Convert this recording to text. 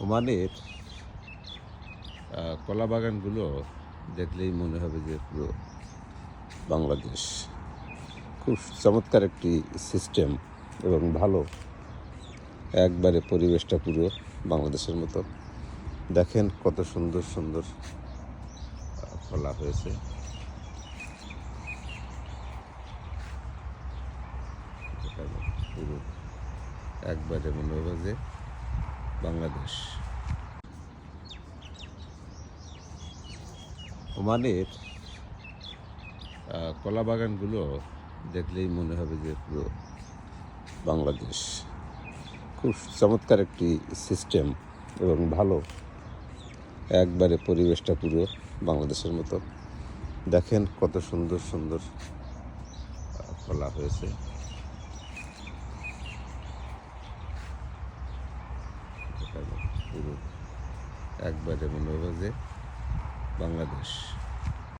ওমানের কলা বাগানগুলো দেখলেই মনে হবে যে পুরো বাংলাদেশ। খুব চমৎকার একটি সিস্টেম এবং ভালো, একবারে পরিবেশটা পুরো বাংলাদেশের মতো। দেখেন কত সুন্দর সুন্দর কলা হয়েছে। পুরো একবারে মনে হবে যে বাংলাদেশ। ওমানের কলা বাগানগুলো দেখলেই মনে হবে যে পুরো বাংলাদেশ। খুব চমৎকার একটি সিস্টেম এবং ভালো, একবারে পরিবেশটা পুরো বাংলাদেশের মতো। দেখেন কত সুন্দর সুন্দর কলা হয়েছে। পুরো একবারে মনে হবে যে বাংলাদেশ।